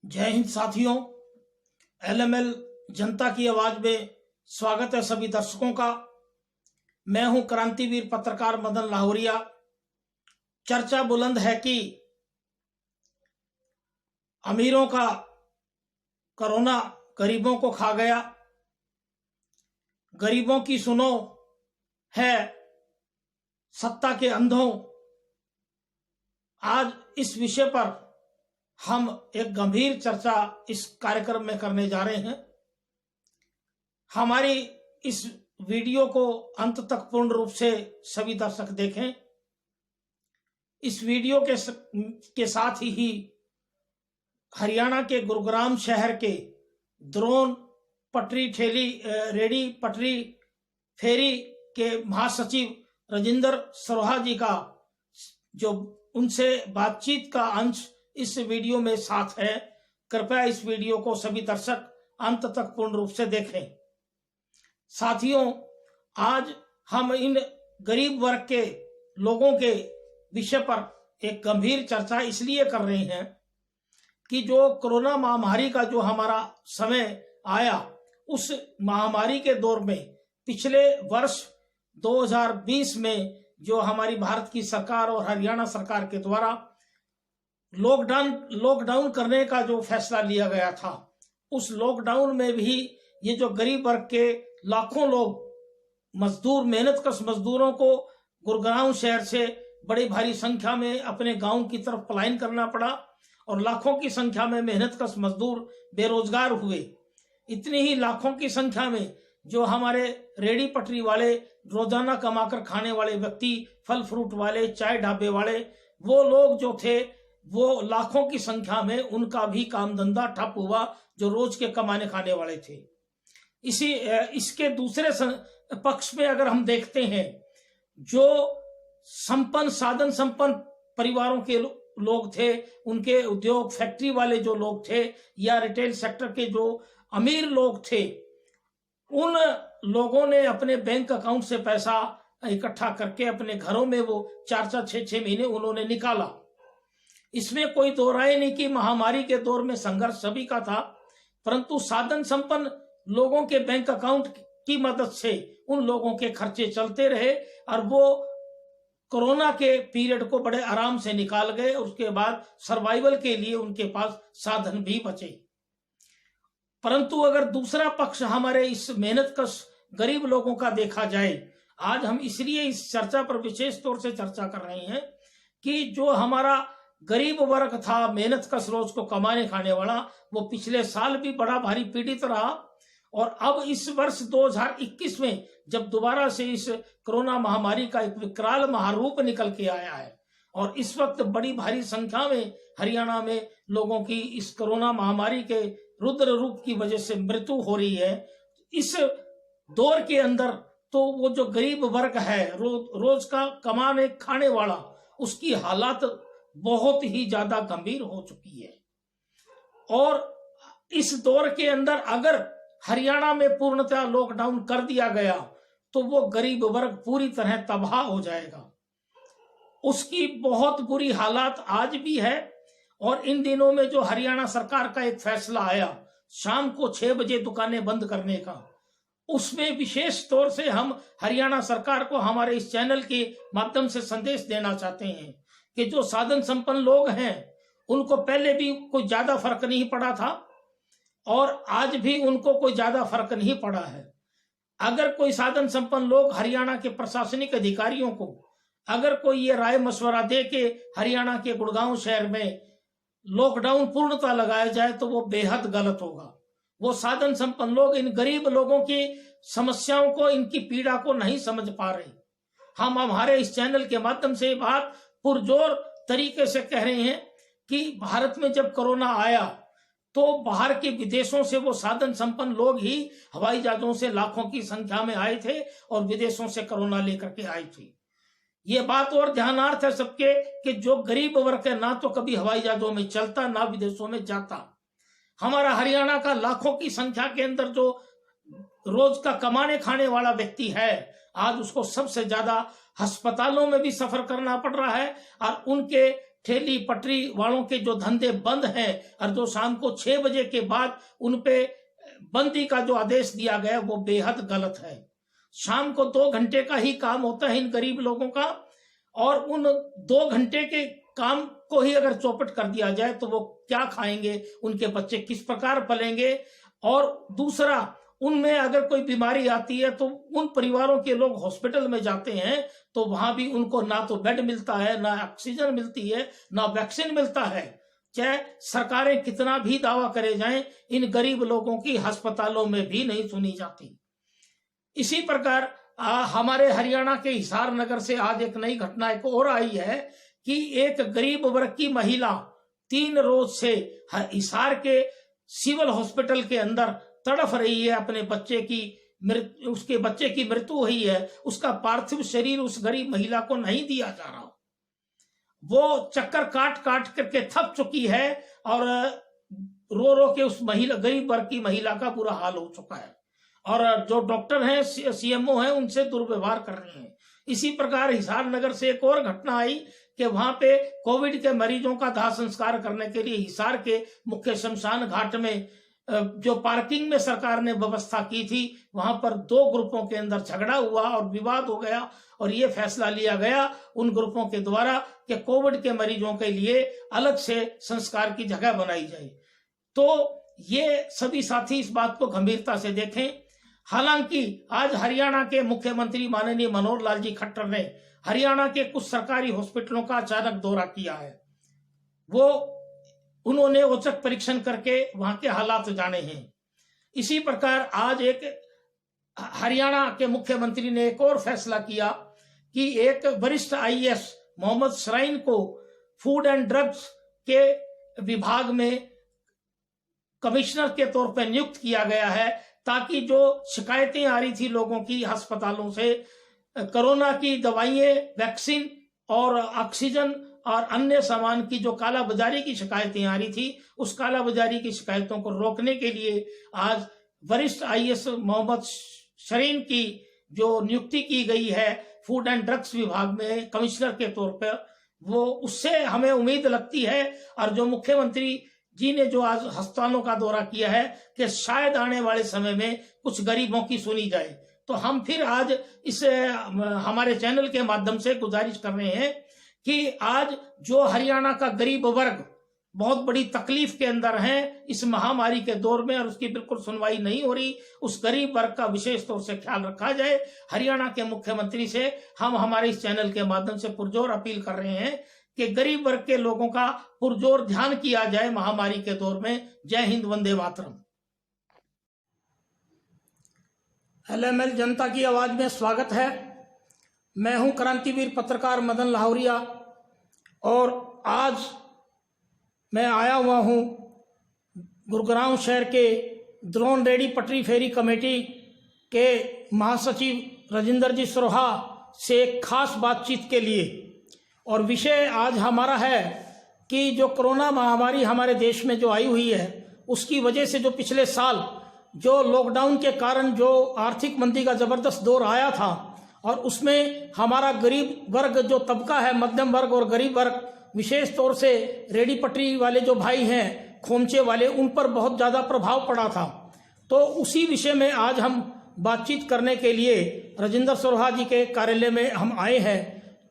जय हिंद साथियों। एलएमएल जनता की आवाज में स्वागत है सभी दर्शकों का। मैं हूं क्रांतिवीर पत्रकार मदन लाहौरिया। चर्चा बुलंद है कि अमीरों का कोरोना गरीबों को खा गया, गरीबों की सुनो है सत्ता के अंधों। आज इस विषय पर हम एक गंभीर चर्चा इस कार्यक्रम में करने जा रहे हैं। हमारी इस वीडियो को अंत तक पूर्ण रूप से सभी दर्शक देखें। इस वीडियो के साथ ही हरियाणा के गुरुग्राम शहर के द्रोण पटरी ठेली रेडी पटरी फेरी के महासचिव राजेंद्र सरोहा जी का जो उनसे बातचीत का अंश इस वीडियो में साथ है। कृपया इस वीडियो को सभी दर्शक अंत तक पूर्ण रूप से देखें। साथियों, आज हम इन गरीब वर्ग के लोगों के विषय पर एक गंभीर चर्चा इसलिए कर रहे हैं कि जो कोरोना महामारी का जो हमारा समय आया, उस महामारी के दौर में पिछले वर्ष 2020 में जो हमारी भारत की सरकार और हरियाणा सरकार के द्वारा लॉकडाउन करने का जो फैसला लिया गया था, उस लॉकडाउन में भी ये जो गरीब वर्ग के लाखों लोग मजदूर, मेहनतकश मजदूरों को गुरुग्राम शहर से बड़ी भारी संख्या में अपने गांव की तरफ पलायन करना पड़ा और लाखों की संख्या में मेहनतकश मजदूर बेरोजगार हुए। इतनी ही लाखों की संख्या में जो हमारे रेडी पटरी वाले, रोजाना कमाकर खाने वाले व्यक्ति, फल फ्रूट वाले, चाय ढाबे वाले, वो लोग जो थे वो लाखों की संख्या में उनका भी काम धंधा ठप हुआ, जो रोज के कमाने खाने वाले थे। इसके दूसरे पक्ष में अगर हम देखते हैं, जो संपन्न साधन संपन्न परिवारों के लोग थे, उनके उद्योग फैक्ट्री वाले जो लोग थे या रिटेल सेक्टर के जो अमीर लोग थे, उन लोगों ने अपने बैंक अकाउंट से पैसा इकट्ठा करके अपने घरों में वो 4-4, 6-6 महीने उन्होंने निकाला। इसमें कोई दो राय नहीं कि महामारी के दौर में संघर्ष सभी का था, परंतु साधन संपन्न लोगों के बैंक अकाउंट की मदद से उन लोगों के खर्चे चलते रहे और वो कोरोना के पीरियड को बड़े आराम से निकाल गए। उसके बाद सर्वाइवल के लिए उनके पास साधन भी बचे। परंतु अगर दूसरा पक्ष हमारे इस मेहनतकश गरीब लोगों का देखा जाए, आज हम इसलिए इस चर्चा पर विशेष तौर से चर्चा कर रहे हैं कि जो हमारा गरीब वर्ग था, मेहनतकश रोज को कमाने खाने वाला, वो पिछले साल भी बड़ा भारी पीड़ित रहा और अब इस वर्ष 2021 में जब दोबारा से इस कोरोना महामारी का एक विकराल महारूप निकल के आया है और इस वक्त बड़ी भारी संख्या में हरियाणा में लोगों की इस कोरोना महामारी के रुद्र रूप की वजह से मृत्यु हो रही है, इस दौर के अंदर तो वो जो गरीब वर्ग है, रोज का कमाने खाने वाला, उसकी हालात बहुत ही ज्यादा गंभीर हो चुकी है। और इस दौर के अंदर अगर हरियाणा में पूर्णतः लॉकडाउन कर दिया गया तो वो गरीब वर्ग पूरी तरह तबाह हो जाएगा। उसकी बहुत बुरी हालात आज भी है और इन दिनों में जो हरियाणा सरकार का एक फैसला आया शाम को 6 बजे दुकानें बंद करने का, उसमें विशेष तौर से हम हरियाणा सरकार को हमारे इस चैनल के माध्यम से संदेश देना चाहते हैं कि जो साधन संपन्न लोग हैं उनको पहले भी कोई ज्यादा फर्क नहीं पड़ा था और आज भी उनको कोई ज्यादा फर्क नहीं पड़ा है। अगर कोई साधन संपन्न लोग हरियाणा के प्रशासनिक अधिकारियों को अगर कोई ये राय मशवरा दे के हरियाणा के गुड़गांव शहर में लॉकडाउन पूर्णतः लगाया जाए तो वो बेहद गलत होगा। वो साधन संपन्न लोग इन गरीब लोगों की समस्याओं को, इनकी पीड़ा को नहीं समझ पा रहे। हम हमारे इस चैनल के माध्यम से बात पुरजोर तरीके से कह रहे हैं कि भारत में जब कोरोना आया तो बाहर के विदेशों से वो साधन संपन्न लोग ही हवाई जहाजों से लाखों की संख्या में आए थे और विदेशों से कोरोना लेकर के आए थे। ये बात और ध्यानार्थ है सबके कि जो गरीब वर्ग है ना तो कभी हवाई जहाजों में चलता, ना विदेशों में जाता। हमारा हरियाणा का लाखों की संख्या के अंदर जो रोज का कमाने खाने वाला व्यक्ति है, आज उसको सबसे ज्यादा अस्पतालों में भी सफर करना पड़ रहा है और उनके ठेली पटरी वालों के जो धंधे बंद हैं और जो शाम को 6 बजे के बाद उन पे बंदी का जो आदेश दिया गया वो बेहद गलत है। शाम को 2 घंटे का ही काम होता है इन गरीब लोगों का, और उन 2 घंटे के काम को ही अगर चौपट कर दिया जाए तो वो क्या खाएंगे, उनके बच्चे किस प्रकार पलेंगे। और दूसरा, उनमें अगर कोई बीमारी आती है तो उन परिवारों के लोग हॉस्पिटल में जाते हैं तो वहां भी उनको ना तो बेड मिलता है, ना ऑक्सीजन मिलती है, ना वैक्सीन मिलता है। चाहे सरकारें कितना भी दावा करे जाएं, इन गरीब लोगों की अस्पतालों में भी नहीं सुनी जाती। इसी प्रकार हमारे हरियाणा के हिसार नगर से आज एक नई घटना एक और आई है कि एक गरीब वर्ग की महिला 3 रोज से हिसार के सिविल हॉस्पिटल के अंदर तड़फ रही है। अपने बच्चे की उसके बच्चे की मृत्यु हुई है, उसका पार्थिव शरीर उस गरीब महिला को नहीं दिया जा रहा। वो चक्कर काट काट करके थक चुकी है और रो रो के उस महिला, गरीब वर्ग की महिला का बुरा हाल हो चुका है, और जो डॉक्टर हैं, सीएमओ हैं, उनसे दुर्व्यवहार कर रहे हैं। इसी प्रकार हिसार नगर से एक और घटना आई कि वहां पे कोविड के मरीजों का दाह संस्कार करने के लिए हिसार के मुख्य शमशान घाट में जो पार्किंग में सरकार ने व्यवस्था की थी, वहां पर 2 ग्रुपों के अंदर झगड़ा हुआ और विवाद हो गया, और ये फैसला लिया गया उन ग्रुपों के द्वारा कि कोविड के मरीजों के लिए अलग से संस्कार की जगह बनाई जाए। तो ये सभी साथी इस बात को गंभीरता से देखें। हालांकि आज हरियाणा के मुख्यमंत्री माननीय मनोहर लाल जी खट्टर ने हरियाणा के कुछ सरकारी हॉस्पिटलों का अचानक दौरा किया है। उन्होंने औचक परीक्षण करके वहां के हालात जाने हैं। इसी प्रकार आज एक हरियाणा के मुख्यमंत्री ने एक और फैसला किया कि एक वरिष्ठ आईएएस मोहम्मद शराइन को फूड एंड ड्रग्स के विभाग में कमिश्नर के तौर पर नियुक्त किया गया है, ताकि जो शिकायतें आ रही थी लोगों की अस्पतालों से, कोरोना की दवाइयां, वैक्सीन और ऑक्सीजन और अन्य सामान की जो कालाबाजारी की शिकायतें आ रही थी, उस कालाबाजारी की शिकायतों को रोकने के लिए आज वरिष्ठ आईएएस मोहम्मद शरीन की जो नियुक्ति की गई है फूड एंड ड्रग्स विभाग में कमिश्नर के तौर पर, वो उससे हमें उम्मीद लगती है। और जो मुख्यमंत्री जी ने जो आज अस्पतालों का दौरा किया है कि शायद आने वाले समय में कुछ गरीबों की सुनी जाए, तो हम फिर आज इस हमारे चैनल के माध्यम से गुजारिश कर रहे हैं कि आज जो हरियाणा का गरीब वर्ग बहुत बड़ी तकलीफ के अंदर है इस महामारी के दौर में, और उसकी बिल्कुल सुनवाई नहीं हो रही, उस गरीब वर्ग का विशेष तौर से ख्याल रखा जाए। हरियाणा के मुख्यमंत्री से हम हमारे इस चैनल के माध्यम से पुरजोर अपील कर रहे हैं कि गरीब वर्ग के लोगों का पुरजोर ध्यान किया जाए महामारी के दौर में। जय हिंद, वंदे मातरम। LML जनता की आवाज में स्वागत है। मैं हूं क्रांतिवीर पत्रकार मदन लाहौरिया, और आज मैं आया हुआ हूं गुरुग्राम शहर के द्रोण रेडी पटरी फेरी कमेटी के महासचिव राजेंद्र जी सरोहा से एक खास बातचीत के लिए। और विषय आज हमारा है कि जो कोरोना महामारी हमारे देश में जो आई हुई है, उसकी वजह से जो पिछले साल जो लॉकडाउन के कारण जो आर्थिक मंदी का जबरदस्त दौर आया था, और उसमें हमारा गरीब वर्ग जो तबका है, मध्यम वर्ग और गरीब वर्ग, विशेष तौर से रेडी पटरी वाले जो भाई हैं, खोमचे वाले, उन पर बहुत ज़्यादा प्रभाव पड़ा था। तो उसी विषय में आज हम बातचीत करने के लिए राजेंद्र सरोहा जी के कार्यालय में हम आए हैं।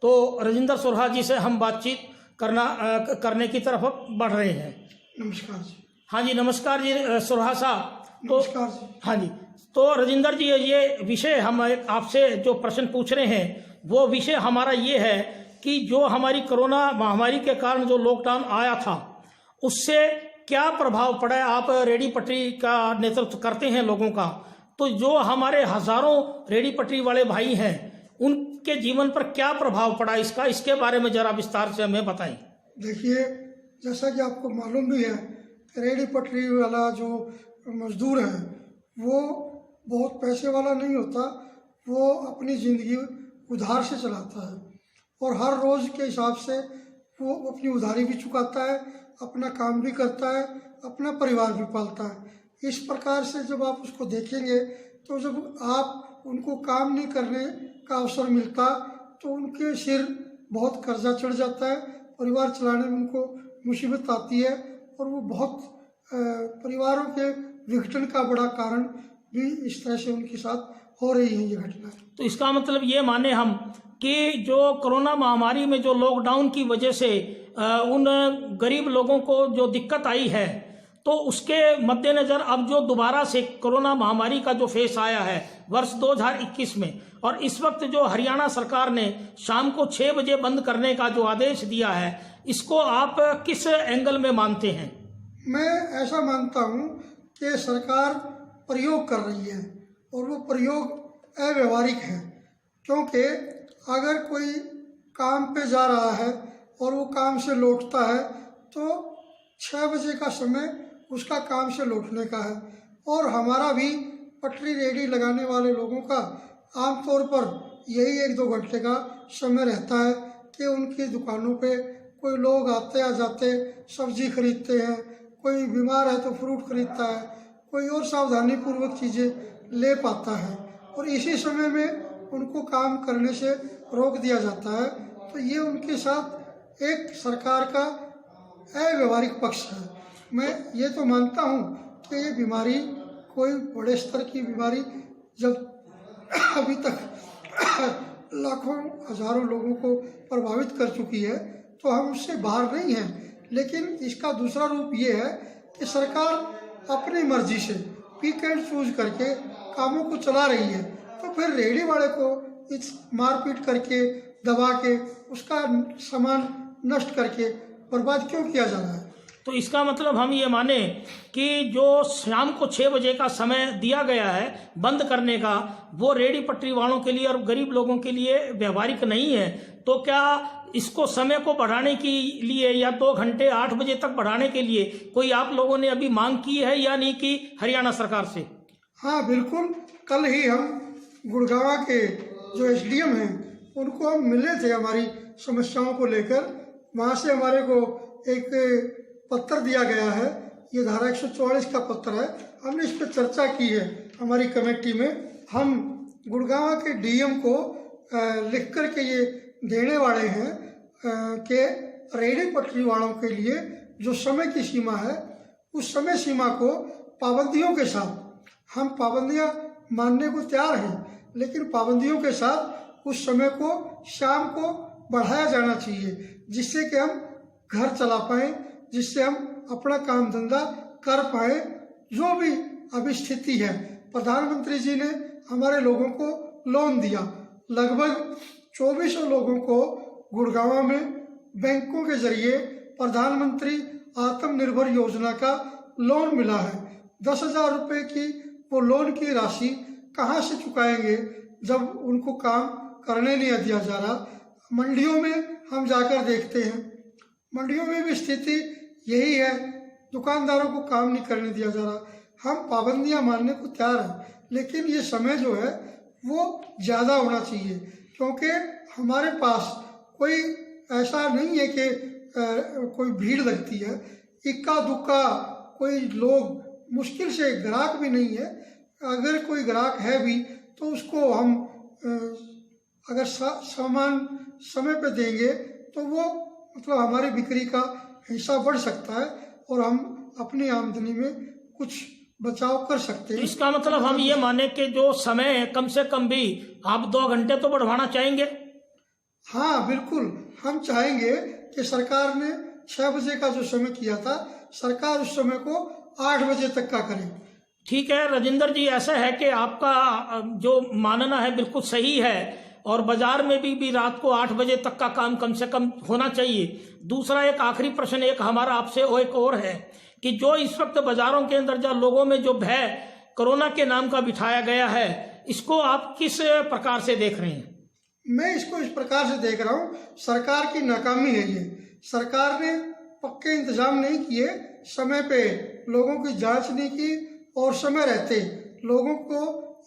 तो राजेंद्र सरोहा जी से हम बातचीत करने की तरफ बढ़ रहे हैं। नमस्कार जी। हाँ जी, नमस्कार जी सरोहा साहब। नमस्कार जी। हाँ जी, तो राजेंद्र जी, ये विषय हम आपसे जो प्रश्न पूछ रहे हैं, वो विषय हमारा ये है कि जो हमारी कोरोना महामारी के कारण जो लॉकडाउन आया था, उससे क्या प्रभाव पड़ा है। आप रेडी पटरी का नेतृत्व करते हैं लोगों का, तो जो हमारे हजारों रेडी पटरी वाले भाई हैं, उनके जीवन पर क्या प्रभाव पड़ा इसके बारे में जरा विस्तार से हमें बताएं। देखिए, जैसा कि आपको मालूम भी है, रेडी पटरी वाला जो मजदूर है वो बहुत पैसे वाला नहीं होता, वो अपनी ज़िंदगी उधार से चलाता है, और हर रोज़ के हिसाब से वो अपनी उधारी भी चुकाता है, अपना काम भी करता है, अपना परिवार भी पालता है। इस प्रकार से जब आप उसको देखेंगे, तो जब आप उनको काम नहीं करने का अवसर मिलता, तो उनके सिर बहुत कर्जा चढ़ जाता है, परिवार चलाने में उनको मुसीबत आती है और वो बहुत परिवारों के विघटन का बड़ा कारण भी इस तरह से उनके साथ हो रही है ये घटना। तो इसका मतलब ये माने हम कि जो कोरोना महामारी में जो लॉकडाउन की वजह से उन गरीब लोगों को जो दिक्कत आई है, तो उसके मद्देनज़र अब जो दोबारा से कोरोना महामारी का जो फेस आया है वर्ष 2021 में, और इस वक्त जो हरियाणा सरकार ने शाम को 6 बजे बंद करने का जो आदेश दिया है, इसको आप किस एंगल में मानते हैं? मैं ऐसा मानता हूँ कि सरकार प्रयोग कर रही है और वो प्रयोग अव्यवहारिक है, क्योंकि अगर कोई काम पे जा रहा है और वो काम से लौटता है तो 6 बजे का समय उसका काम से लौटने का है, और हमारा भी पटरी रेहड़ी लगाने वाले लोगों का आमतौर पर यही 1-2 घंटे का समय रहता है कि उनकी दुकानों पे कोई लोग आते या जाते सब्जी खरीदते हैं, कोई बीमार है तो फ्रूट खरीदता है, कोई और सावधानी पूर्वक चीज़ें ले पाता है, और इसी समय में उनको काम करने से रोक दिया जाता है। तो ये उनके साथ एक सरकार का अव्यवहारिक पक्ष है। मैं ये तो मानता हूँ कि ये बीमारी कोई बड़े स्तर की बीमारी जब अभी तक लाखों हजारों लोगों को प्रभावित कर चुकी है तो हम उससे बाहर नहीं हैं, लेकिन इसका दूसरा रूप ये है कि सरकार अपनी मर्जी से पिक एंड चूज करके कामों को चला रही है, तो फिर रेहड़ी वाले को इस मारपीट करके दबा के उसका सामान नष्ट करके बर्बाद क्यों किया जा रहा है? तो इसका मतलब हम ये माने कि जो शाम को 6 बजे का समय दिया गया है बंद करने का, वो रेहड़ी पटरी वालों के लिए और गरीब लोगों के लिए व्यवहारिक नहीं है। तो क्या इसको समय को बढ़ाने के लिए या 2 घंटे 8 बजे तक बढ़ाने के लिए कोई आप लोगों ने अभी मांग की है या नहीं की हरियाणा सरकार से? हाँ बिल्कुल, कल ही हम गुड़गांव के जो एसडीएम हैं उनको हम मिले थे हमारी समस्याओं को लेकर। वहाँ से हमारे को एक पत्र दिया गया है, ये धारा 144 का पत्र है। हमने इस पर चर्चा की है हमारी कमेटी में। हम गुड़गांव के डीएम को लिख कर के ये देने वाले हैं कि रेहड़ी पटरी वालों के लिए जो समय की सीमा है उस समय सीमा को पाबंदियों के साथ, हम पाबंदियां मानने को तैयार हैं, लेकिन पाबंदियों के साथ उस समय को शाम को बढ़ाया जाना चाहिए, जिससे कि हम घर चला पाएँ, जिससे हम अपना काम धंधा कर पाए। जो भी अभी स्थिति है, प्रधानमंत्री जी ने हमारे लोगों को लोन दिया, लगभग 2400 लोगों को गुड़गांव में बैंकों के जरिए प्रधानमंत्री आत्मनिर्भर योजना का लोन मिला है। 10,000 रुपये की वो लोन की राशि कहाँ से चुकाएंगे जब उनको काम करने नहीं दिया जा रहा। मंडियों में हम जाकर देखते हैं, मंडियों में भी स्थिति यही है, दुकानदारों को काम नहीं करने दिया जा रहा। हम पाबंदियां मानने को तैयार हैं, लेकिन ये समय जो है वो ज़्यादा होना चाहिए, क्योंकि हमारे पास कोई ऐसा नहीं है कि कोई भीड़ लगती है, इक्का दुक्का कोई लोग, मुश्किल से ग्राहक भी नहीं है। अगर कोई ग्राहक है भी तो उसको हम अगर सामान समय पे देंगे तो वो मतलब हमारी बिक्री का हिस्सा बढ़ सकता है और हम अपनी आमदनी में कुछ बचाव कर सकते हैं। इसका मतलब हम ये माने कि जो समय है कम से कम भी आप 2 घंटे तो बढ़वाना चाहेंगे? हाँ बिल्कुल, हम चाहेंगे कि सरकार ने 6 बजे का जो समय किया था, सरकार उस समय को 8 बजे तक का करे। ठीक है राजेंद्र जी, ऐसा है कि आपका जो मानना है बिल्कुल सही है, और बाजार में भी रात को 8 बजे तक का काम कम से कम होना चाहिए। दूसरा एक आखिरी प्रश्न एक हमारा आपसे एक और है कि जो इस वक्त बाजारों के अंदर जो लोगों में जो भय कोरोना के नाम का बिठाया गया है, इसको आप किस प्रकार से देख रहे हैं? मैं इसको इस प्रकार से देख रहा हूँ, सरकार की नाकामी है ये। सरकार ने पक्के इंतजाम नहीं किए, समय पे लोगों की जांच नहीं की और समय रहते लोगों को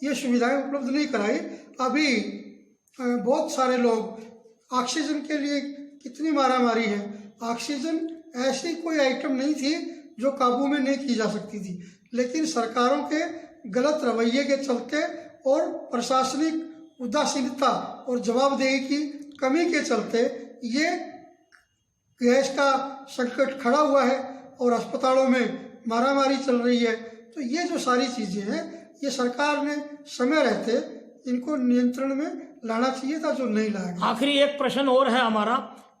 ये सुविधाएं उपलब्ध नहीं कराई। अभी बहुत सारे लोग ऑक्सीजन के लिए कितनी मारामारी है। ऑक्सीजन ऐसी कोई आइटम नहीं थी जो काबू में नहीं की जा सकती थी, लेकिन सरकारों के गलत रवैये के चलते और प्रशासनिक उदासीनता और जवाबदेही की कमी के चलते ये गैस का संकट खड़ा हुआ है और अस्पतालों में मारामारी चल रही है। तो ये जो सारी चीज़ें हैं, ये सरकार ने समय रहते इनको नियंत्रण में लाना चाहिए था, जो नहीं लाया गया। आखिरी एक प्रश्न और है हमारा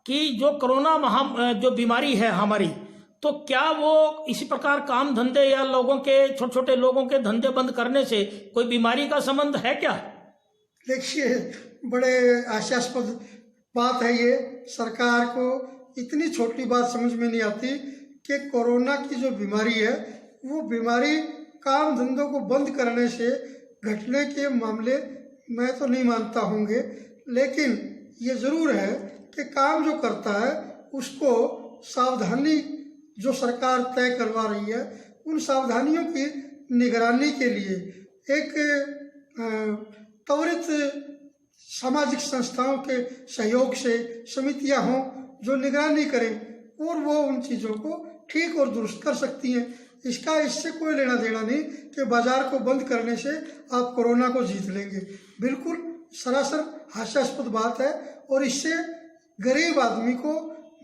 कि जो कोरोना जो बीमारी है हमारी, तो क्या वो इसी प्रकार काम धंधे या लोगों के छोटे छोटे लोगों के धंधे बंद करने से कोई बीमारी का संबंध है क्या? देखिए, बड़े आशास्पद बात है ये। सरकार को इतनी छोटी बात समझ में नहीं आती कि कोरोना की जो बीमारी है वो बीमारी काम धंधों को बंद करने से घटने के मामले मैं तो नहीं मानता होंगे, लेकिन ये ज़रूर है कि काम जो करता है उसको सावधानी जो सरकार तय करवा रही है, उन सावधानियों की निगरानी के लिए एक त्वरित सामाजिक संस्थाओं के सहयोग से समितियां हों जो निगरानी करें और वो उन चीज़ों को ठीक और दुरुस्त कर सकती हैं। इससे कोई लेना देना नहीं कि बाजार को बंद करने से आप कोरोना को जीत लेंगे। बिल्कुल सरासर हास्यास्पद बात है और इससे गरीब आदमी को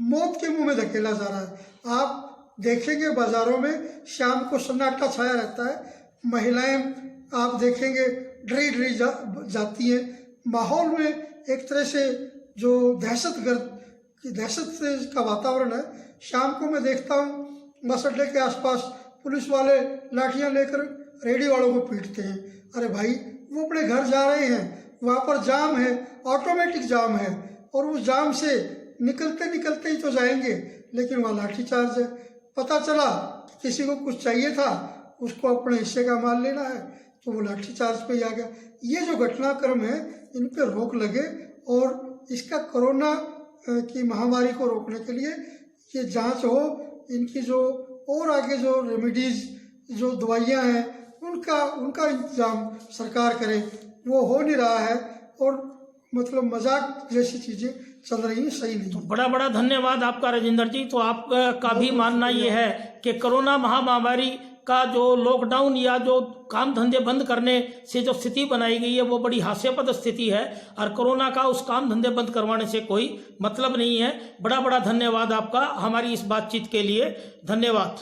मौत के मुंह में धकेला जा रहा है। आप देखेंगे बाजारों में शाम को सन्नाटा छाया रहता है, महिलाएं आप देखेंगे डरी जाती हैं। माहौल में एक तरह से जो दहशत का वातावरण है। शाम को मैं देखता हूँ बस अड्डे के आसपास पुलिस वाले लाठियां लेकर रेहड़ी वालों को पीटते हैं। अरे भाई, वो अपने घर जा रहे हैं, वहाँ पर जाम है, ऑटोमेटिक जाम है, और उस जाम से निकलते ही तो जाएंगे, लेकिन वहाँ लाठीचार्ज है। पता चला किसी को कुछ चाहिए था, उसको अपने हिस्से का माल लेना है, तो वो लाठीचार्ज पे ही आ गया। ये जो घटनाक्रम है, इन पर रोक लगे और इसका कोरोना की महामारी को रोकने के लिए ये जांच हो, इनकी जो और आगे जो रेमेडीज जो दवाइयां हैं उनका इंतजाम सरकार करे। वो हो नहीं रहा है और मतलब मजाक जैसी चीजें चल रही हैं, सही नहीं। तो बड़ा धन्यवाद आपका राजेंद्र जी। तो आपका भी मानना ये है कि कोरोना महामारी का जो लॉकडाउन या जो काम धंधे बंद करने से जो स्थिति बनाई गई है वो बड़ी हास्यास्पद स्थिति है, और कोरोना का उस काम धंधे बंद करवाने से कोई मतलब नहीं है। बड़ा धन्यवाद आपका हमारी इस बातचीत के लिए। धन्यवाद।